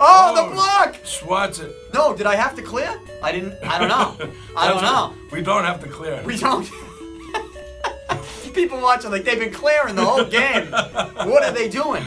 Oh, the block! Swats it. No, did I have to clear? I don't know. I don't know. We don't have to clear. We don't. People watching like they've been clearing the whole game. What are they doing?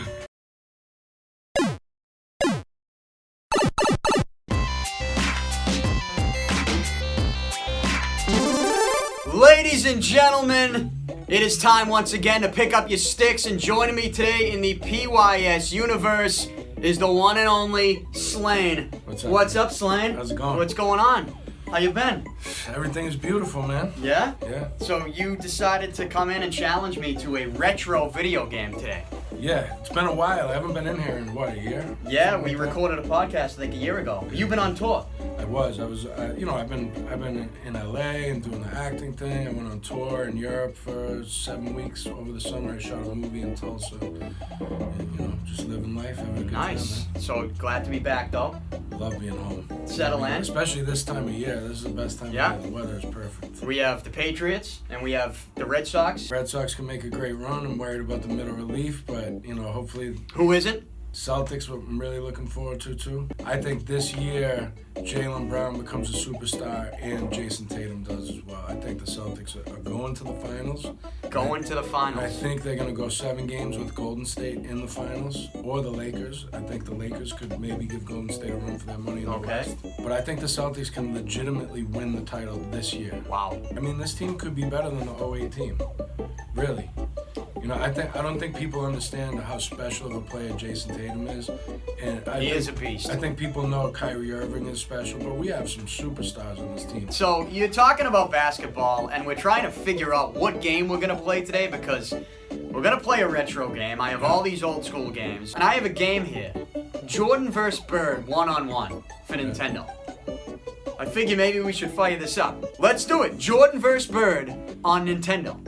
Ladies and gentlemen, it is time once again to pick up your sticks, and joining me today in the PYS universe is the one and only Slaine. What's up, Slaine? How's it going? What's going on? How you been? Everything is beautiful, man. Yeah? Yeah. So you decided to come in and challenge me to a retro video game today. Yeah, it's been a while. I haven't been in here in, what, a year? Yeah, we recorded a podcast, I think, a year ago. You've been on tour. I was, I've been in LA and doing the acting thing. I went on tour in Europe for 7 weeks over the summer. I shot a movie in Tulsa. And, just living life, having a good time, Nice. man. So glad to be back, though. Love being home. Settle in. Especially this time of year. This is the best time of year. The weather is perfect. We have the Patriots, and we have the Red Sox. Red Sox can make a great run. I'm worried about the middle relief, but, hopefully... Who isn't? Celtics, what I'm really looking forward to, too. I think this year, Jaylen Brown becomes a superstar, and Jason Tatum does as well. I think the Celtics are going to the finals. Going to the finals. I think they're going to go 7 games with Golden State in the finals, or the Lakers. I think the Lakers could maybe give Golden State a run for their money in the West. But I think the Celtics can legitimately win the title this year. Wow. I mean, this team could be better than the 08 team. Really. I don't think people understand how special of a player Jason Tatum is. And he is a beast. I think people know Kyrie Irving is special, but we have some superstars on this team. So you're talking about basketball, and we're trying to figure out what game we're going to play today, because we're going to play a retro game. I have all these old school games, and I have a game here. Jordan vs. Bird, one-on-one for Nintendo. I figure maybe we should fire this up. Let's do it. Jordan vs. Bird on Nintendo.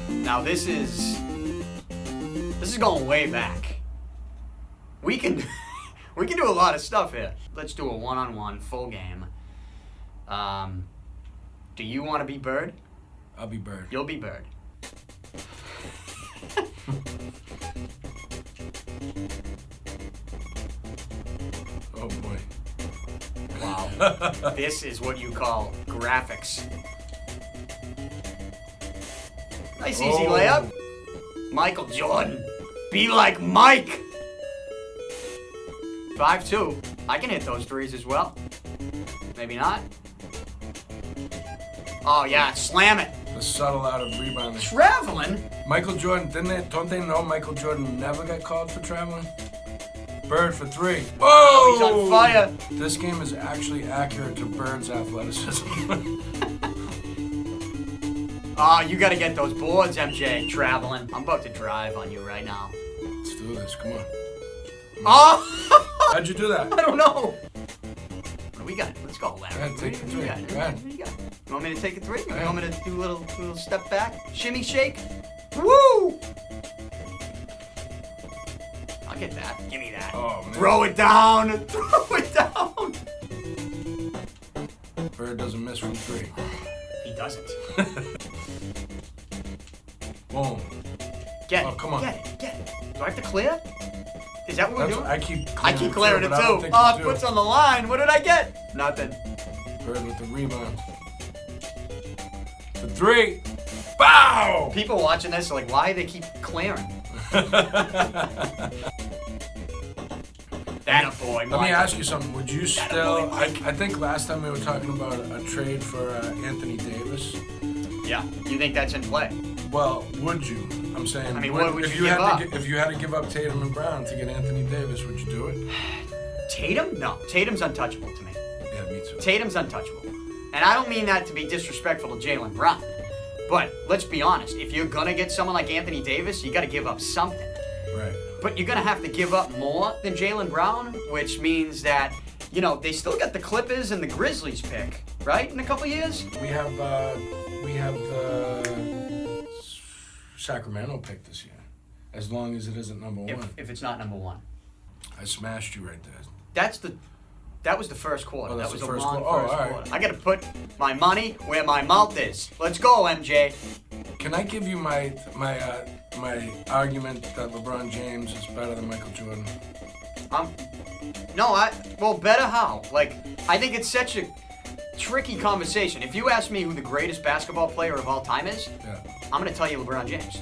Now this is going way back. We can do a lot of stuff here. Let's do a one-on-one full game. Do you want to be Bird? I'll be Bird. You'll be Bird. Oh boy. Wow. This is what you call graphics. Nice easy layup. Michael Jordan. Be like Mike. 5'2". I can hit those threes as well. Maybe not. Oh yeah, slam it. The subtle out of rebounding. Traveling? Michael Jordan, don't they know Michael Jordan never got called for traveling? Bird for 3. Whoa! Oh, he's on fire. This game is actually accurate to Bird's athleticism. Oh, you gotta get those boards, MJ. Traveling. I'm about to drive on you right now. Let's do this. Come on. Oh! How'd you do that? I don't know. What do we got? Let's go, Larry. Go ahead, take the 3. Go ahead. What do you got? You want me to take a 3? You want me to do a little step back? Shimmy shake? Woo! I'll get that. Give me that. Oh, man. Throw it down. Throw it down. Bird doesn't miss from 3. He doesn't. Boom. Get it. Oh, come on. Get it. Do I have to clear? Is that what we're doing? I keep clearing it but I don't too. think Oh, you it do. puts on the line. What did I get? Nothing. Bird with the rebound. For 3. Bow! People watching this are like, why do they keep clearing? That a boy, Let me ask you something. Would you still... I think last time we were talking about a trade for Anthony Davis. Yeah. You think that's in play? Well, would you? I'm saying... I mean, what would if you give up? If you had to give up Tatum and Brown to get Anthony Davis, would you do it? Tatum? No. Tatum's untouchable to me. Yeah, me too. Tatum's untouchable. And I don't mean that to be disrespectful to Jaylen Brown. But let's be honest. If you're going to get someone like Anthony Davis, you got to give up something. Right. But you're going to have to give up more than Jaylen Brown, which means that, they still got the Clippers and the Grizzlies pick, right, in a couple years? We have the Sacramento pick this year, as long as it isn't number 1. If it's not number 1. I smashed you right there. That was the first quarter. Oh, that that's was the a first long quarter. first all right. quarter. I got to put my money where my mouth is. Let's go, MJ. Can I give you my my argument that LeBron James is better than Michael Jordan. Well, better how? Like, I think it's such a tricky conversation. If you ask me who the greatest basketball player of all time is, I'm going to tell you LeBron James.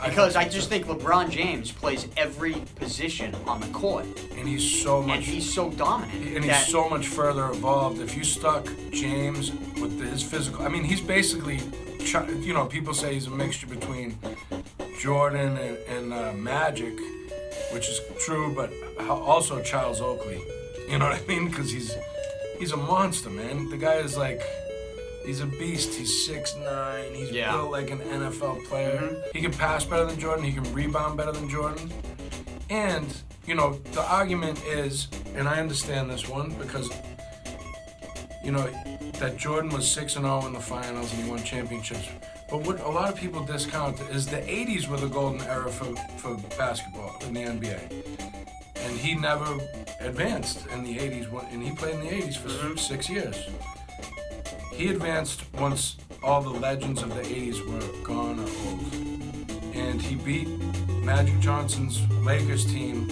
Because I just think LeBron James plays every position on the court. And he's so much... And he's so dominant. And he's so much further evolved. If you stuck James with his physical... I mean, he's basically... You know, people say he's a mixture between Jordan and Magic, which is true, but also Charles Oakley. You know what I mean? Because he's a monster, man. The guy is like... He's a beast. He's 6'9". He's built like an NFL player. Mm-hmm. He can pass better than Jordan. He can rebound better than Jordan. And, you know, the argument is, and I understand this one, because, you know, that Jordan was 6-0 in the finals and he won championships. But what a lot of people discount is the 80s were the golden era for basketball in the NBA. And he never advanced in the 80s, and he played in the 80s for 6 years. He advanced once all the legends of the 80s were gone or old. And he beat Magic Johnson's Lakers team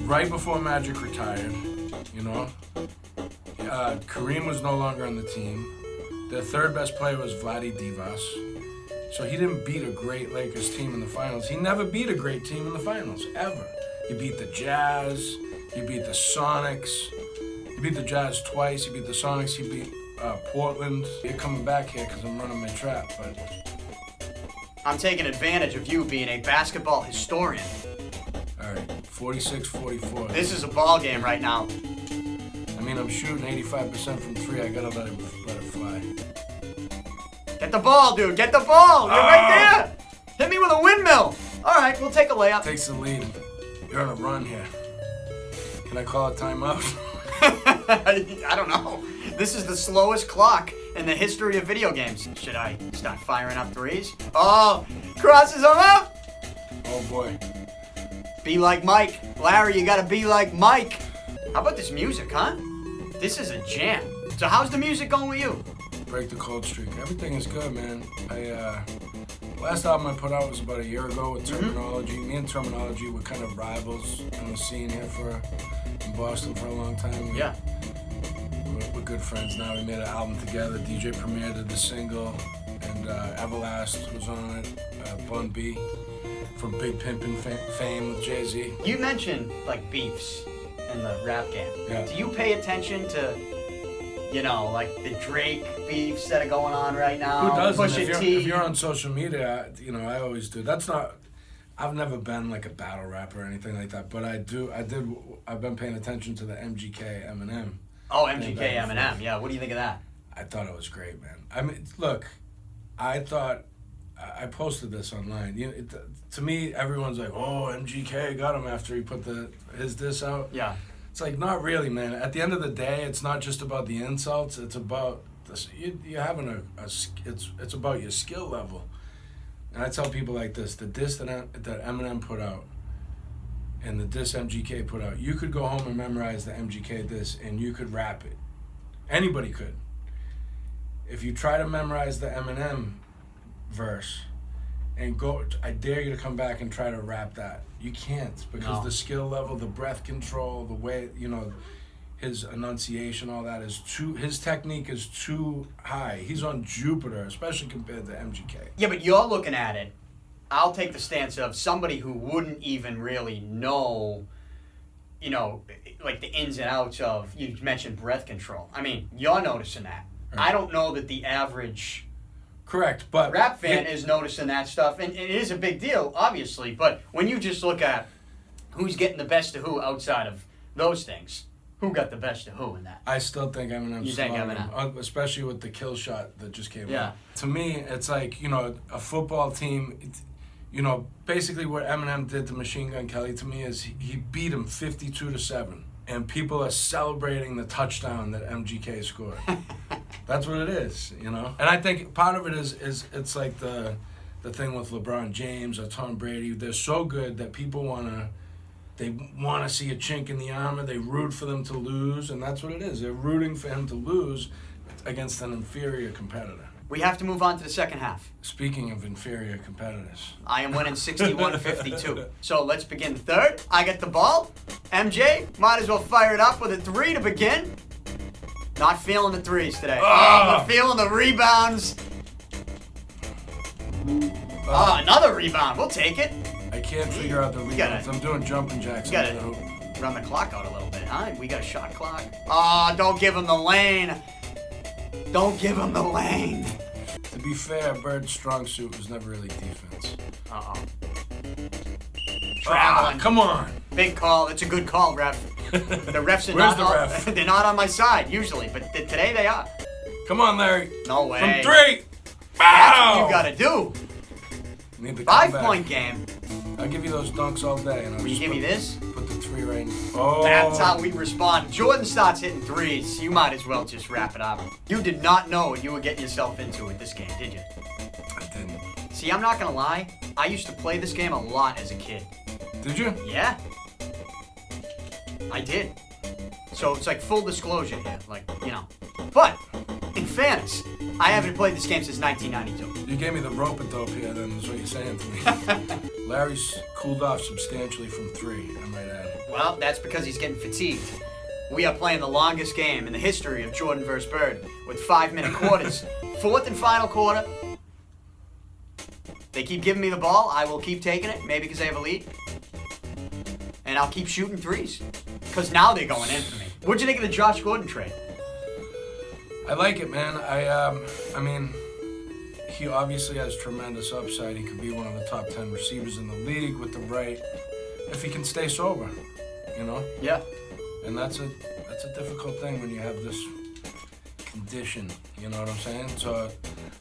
right before Magic retired, you know. Kareem was no longer on the team. Their third best player was Vlade Divac. So he didn't beat a great Lakers team in the finals. He never beat a great team in the finals, ever. He beat the Jazz, he beat the Sonics. He beat the Jazz twice, he beat the Sonics, he beat Portland. You're coming back here because I'm running my trap, but... I'm taking advantage of you being a basketball historian. All right, 46-44. This is a ball game right now. I mean, I'm shooting 85% from three. I gotta let it fly. Get the ball, dude. Get the ball. You're right there. Hit me with a windmill. All right, we'll take a layup. Takes the lead. You're on a run here. Can I call a timeout? I don't know. This is the slowest clock in the history of video games. Should I start firing up threes? Oh, crosses them up. Oh, boy. Be like Mike. Larry, you gotta be like Mike. How about this music, huh? This is a jam. So how's the music going with you? Break the cold streak. Everything is good, man. Last album I put out was about a year ago with Terminology. Me and Terminology were kind of rivals in the scene here in Boston for a long time. We're good friends now. We made an album together. DJ Premier did the single, and Everlast was on it. Bun B from Big Pimpin' fame with Jay-Z. You mentioned like beefs in the rap game. Yeah. Do you pay attention to, you know, like the Drake beefs that are going on right now? Who doesn't? Pusha T. If you're on social media, you know, I always do. I've never been like a battle rapper or anything like that, but I've been paying attention to the MGK Eminem. Oh, MGK Eminem. Yeah, what do you think of that? I thought it was great, man. I mean, look, I posted this online. You know, to me, everyone's like, "Oh, MGK got him after he put his diss out." Yeah. It's like, not really, man. At the end of the day, it's not just about the insults. It's about this. You're having it's about your skill level. And I tell people like this: the diss that Eminem put out, and the diss MGK put out, you could go home and memorize the MGK diss, and you could rap it. Anybody could. If you try to memorize the Eminem verse, and I dare you to come back and try to rap that. You can't, because the skill level, the breath control, the way, you know, his enunciation, all that his technique is too high. He's on Jupiter, especially compared to MGK. Yeah, but you're looking at it. I'll take the stance of somebody who wouldn't even really know, you know, like the ins and outs of, you mentioned breath control. I mean, you're noticing that. Right. I don't know that the average correct, but rap fan is noticing that stuff, and it is a big deal, obviously, but when you just look at who's getting the best of who outside of those things, who got the best of who in that? I still think Eminem. You think Eminem? Especially with the kill shot that just came out. To me, it's like, you know, a football team, you know, basically what Eminem did to Machine Gun Kelly to me is he beat him 52-7. And people are celebrating the touchdown that MGK scored. That's what it is, you know? And I think part of it is it's like the thing with LeBron James or Tom Brady. They're so good that people want to see a chink in the armor. They root for them to lose, and that's what it is. They're rooting for him to lose against an inferior competitor. We have to move on to the second half. Speaking of inferior competitors. I am winning 61-52. So let's begin third. I get the ball. MJ, might as well fire it up with a 3 to begin. Not feeling the threes today. Oh. But feeling the rebounds. Another rebound. We'll take it. I can't figure out the rebounds. I'm doing jumping jacks. You gotta run the clock out a little bit, huh? We got a shot clock. Oh, don't give him the lane. Don't give him the lane. To be fair, Bird's strong suit was never really defense. Traveling. Come on. Big call. It's a good call, ref. The refs are Where's not. the ref? They're not on my side usually, but today they are. Come on, Larry. No way. From 3. That's what you gotta do. Need the 5-point game. I'll give you those dunks all day. And Will you give me this? Put the 3 right in. Oh. That's how we respond. Jordan starts hitting threes. You might as well just wrap it up. You did not know what you were getting yourself into with this game, did you? I didn't. See, I'm not gonna lie. I used to play this game a lot as a kid. Did you? Yeah. I did. So it's like full disclosure here, like, you know. But, in fairness, I haven't played this game since 1992. You gave me the rope-a-dope here, then, is what you're saying to me. Larry's cooled off substantially from 3, I might add. Well, that's because he's getting fatigued. We are playing the longest game in the history of Jordan vs. Bird with 5-minute quarters. Fourth and final quarter. They keep giving me the ball. I will keep taking it, maybe because they have a lead. And I'll keep shooting threes. Because now they're going in for me. What'd you think of the Josh Gordon trade? I like it, man. I mean, he obviously has tremendous upside. He could be one of the top 10 receivers in the league with the right, if he can stay sober, you know? Yeah. And that's a difficult thing when you have this condition, you know what I'm saying? So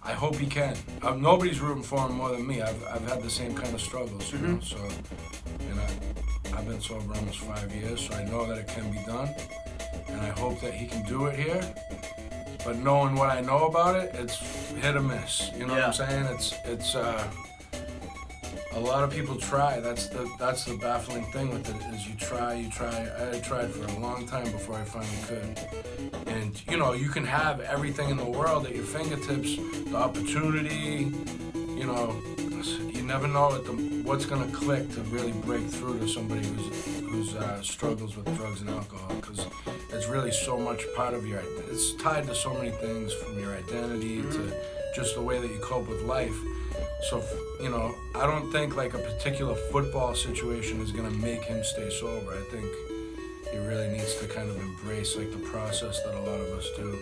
I hope he can. Nobody's rooting for him more than me. I've had the same kind of struggles, you know? So, and I've been sober almost 5 years, so I know that it can be done. And I hope that he can do it here. But knowing what I know about it, it's hit or miss. You know what I'm saying? It's a lot of people try. That's the baffling thing with it is you try. I tried for a long time before I finally could. And you know, you can have everything in the world at your fingertips, the opportunity. You know, you never know what's gonna click to really break through to somebody who's struggles with drugs and alcohol, because it's really so much part of your. It's tied to so many things, from your identity to just the way that you cope with life. So, you know, I don't think like a particular football situation is gonna make him stay sober. I think he really needs to kind of embrace like the process that a lot of us do.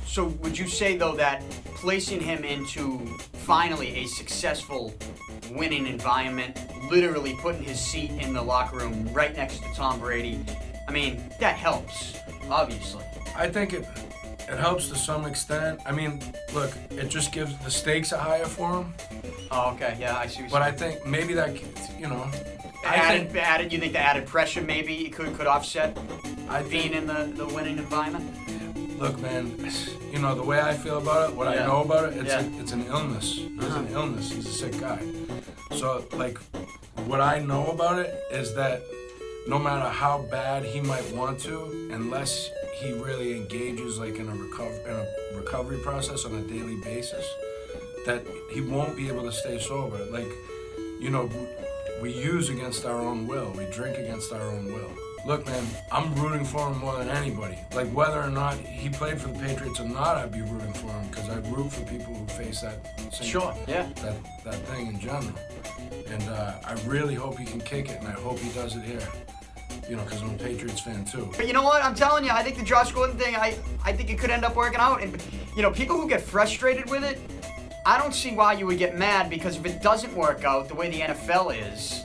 So would you say, though, that placing him into finally a successful winning environment, literally putting his seat in the locker room right next to Tom Brady, I mean, that helps, obviously. I think it helps to some extent. I mean, look, it just gives the stakes are higher for him. Oh, okay, yeah, I see what you're But saying. I think maybe that, you know... You think the added pressure maybe could offset being in the winning environment? Look, man, you know, the way I feel about it, what I know about it, it's an illness. It's an illness. He's a sick guy. So, like, what I know about it is that no matter how bad he might want to, unless he really engages, like, in a recovery process on a daily basis, that he won't be able to stay sober. Like, you know, we use against our own will. We drink against our own will. Look, man, I'm rooting for him more than anybody. Like, whether or not he played for the Patriots or not, I'd be rooting for him, because I root for people who face that same, that thing in general. And I really hope he can kick it, and I hope he does it here. You know, because I'm a Patriots fan too. But you know what? I'm telling you, I think the Josh Gordon thing, I think it could end up working out. And, you know, people who get frustrated with it, I don't see why you would get mad, because if it doesn't work out the way the NFL is,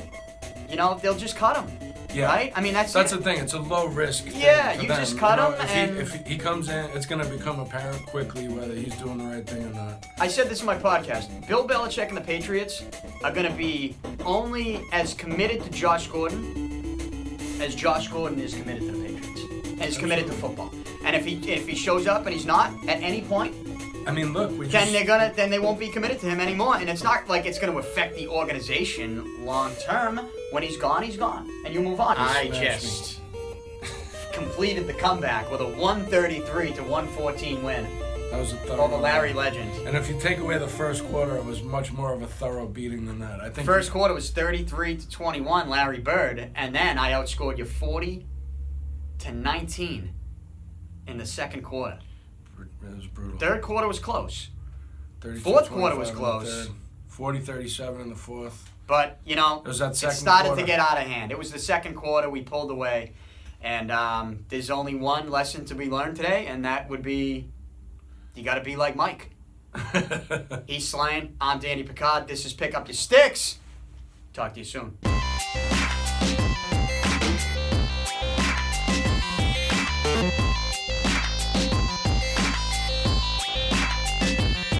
you know, they'll just cut him. Yeah. Right? I mean, that's the thing. It's a low risk thing. Yeah, for you them. just cut him, and if he comes in, it's going to become apparent quickly whether he's doing the right thing or not. I said this in my podcast. Bill Belichick and the Patriots are going to be only as committed to Josh Gordon as Josh Gordon is committed to the Patriots and is committed to football. And if he shows up and he's not at any point, I mean, look, then they won't be committed to him anymore, and it's not like it's going to affect the organization long term. When he's gone, and you move on. I just completed the comeback with a 133-114 win. That was a thorough. Over Larry Legend. And if you take away the first quarter, it was much more of a thorough beating than that. I think First quarter was 33-21, Larry Bird, and then I outscored you 40-19 in the second quarter. It was brutal. Third quarter was close. 32, Fourth quarter was 25 in the close. third, 40-37 in the fourth. But, you know, It was that it second started quarter. to get out of hand. It was the second quarter. We pulled away. And there's only one lesson to be learned today, and that would be you got to be like Mike. He's Slaine. I'm Danny Picard. This is Pick Up Your Sticks. Talk to you soon.